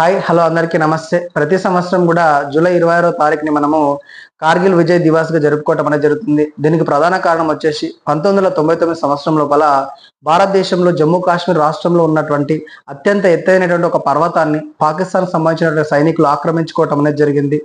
Hi hello అందరికీ నమస్తే. ప్రతి సంవత్సరం కూడా జూలై 26వ తారీఖుని మనము కార్గిల్ విజయ్ దివాస్ గా జరుపుకోవటం అనేది జరుగుతుంది. దీనికి ప్రధాన కారణం వచ్చేసి 1999 సంవత్సరం లోపల భారతదేశంలో జమ్మూ కాశ్మీర్ రాష్ట్రంలో ఉన్నటువంటి అత్యంత ఎత్తైనటువంటి ఒక పర్వతాన్ని పాకిస్తాన్ సంబంధించినటువంటి సైనికులు ఆక్రమించుకోవటం అనేది జరిగింది.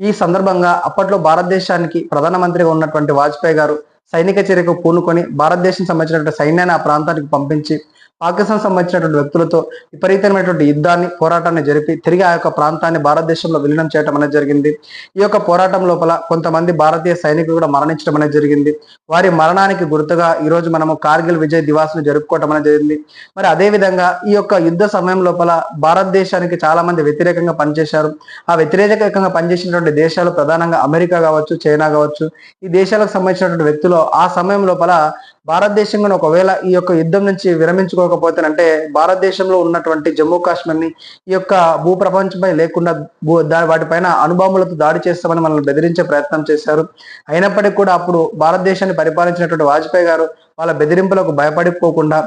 ఈ సందర్భంగా అప్పట్లో భారతదేశానికి ప్రధానమంత్రిగా ఉన్నటువంటి వాజ్పేయి గారు సైనిక చర్యకు పూనుకొని భారతదేశం సంబంధించినటువంటి సైన్యాన్ని ఆ ప్రాంతానికి పంపించి పాకిస్తాన్ సంబంధించినటువంటి వ్యక్తులతో విపరీతమైనటువంటి యుద్ధాన్ని పోరాటాన్ని జరిపి తిరిగి ఆ యొక్క ప్రాంతాన్ని భారతదేశంలో విలీనం చేయడం అనేది జరిగింది. ఈ యొక్క పోరాటం లోపల కొంతమంది భారతీయ సైనికులు కూడా మరణించడం అనేది జరిగింది. వారి మరణానికి గుర్తుగా ఈ రోజు మనము కార్గిల్ విజయ్ దివాస్ ను జరుపుకోవడం అనేది జరిగింది. మరి అదే విధంగా ఈ యొక్క యుద్ధ సమయం లోపల భారతదేశానికి చాలా మంది వ్యతిరేకంగా పనిచేశారు. ఆ వ్యతిరేకంగా పనిచేసినటువంటి దేశాలు ప్రధానంగా అమెరికా కావచ్చు, చైనా కావచ్చు, ఈ దేశాలకు సంబంధించినటువంటి వ్యక్తులు ఆ సమయం లోపల భారతదేశంగా ఒకవేళ ఈ యొక్క యుద్ధం నుంచి విరమించుకోకపోతేనంటే భారతదేశంలో ఉన్నటువంటి జమ్మూ కాశ్మీర్ని ఈ యొక్క భూప్రపంచంపై లేకుండా వాటిపైన అణుబాంబులతో దాడి చేస్తామని మనల్ని బెదిరించే ప్రయత్నం చేశారు. అయినప్పటికీ కూడా అప్పుడు భారతదేశాన్ని పరిపాలించినటువంటి వాజ్పేయి గారు వాళ్ళ బెదిరింపులకు భయపడిపోకుండా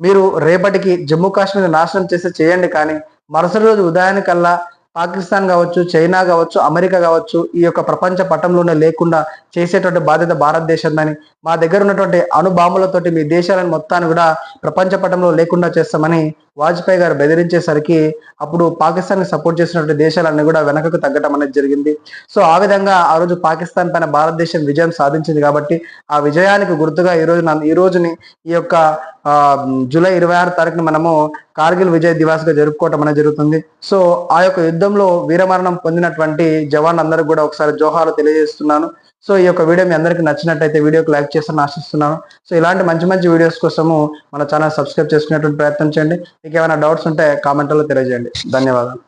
మీరు రేపటికి జమ్మూ కాశ్మీర్ నాశనం చేస్తే చేయండి, కానీ మరుసటి రోజు ఉదయానికల్లా పాకిస్తాన్ కావచ్చు, చైనా కావచ్చు, అమెరికా కావచ్చు ఈ యొక్క ప్రపంచ పటంలోనే లేకుండా చేసేటువంటి బాధ్యత భారతదేశందని, మా దగ్గర ఉన్నటువంటి అణుబాంబులతోటి మీ దేశాలను మొత్తాన్ని కూడా ప్రపంచ పటంలో లేకుండా చేస్తామని వాజ్పేయి గారు బెదిరించేసరికి అప్పుడు పాకిస్తాన్ కి సపోర్ట్ చేసినటువంటి దేశాలన్నీ కూడా వెనకకు తగ్గటం అనేది జరిగింది. సో ఆ విధంగా ఆ రోజు పాకిస్తాన్ పైన భారతదేశం విజయం సాధించింది. కాబట్టి ఆ విజయానికి గుర్తుగా ఈ రోజుని ఈ యొక్క జూలై 26 తారీఖున మనము కార్గిల్ విజయ్ దివాస్ గా జరుపుకోవటం అనేది జరుగుతుంది. సో ఆ యొక్క యుద్ధంలో వీరమరణం పొందినటువంటి జవాన్ అందరికి కూడా ఒకసారి జోహార్లు తెలియజేస్తున్నాను. సో ఈ యొక్క వీడియో మీ అందరికి నచ్చినట్టయితే వీడియోకి లైక్ చేస్తారని ఆశిస్తున్నాను. సో ఇలాంటి మంచి మంచి వీడియోస్ కోసము మన ఛానల్ సబ్స్క్రైబ్ చేసుకునేటువంటి ప్రయత్నం చేయండి. మీకు ఏమైనా డౌట్స్ ఉంటే కామెంట్లో తెలియజేయండి. ధన్యవాదాలు.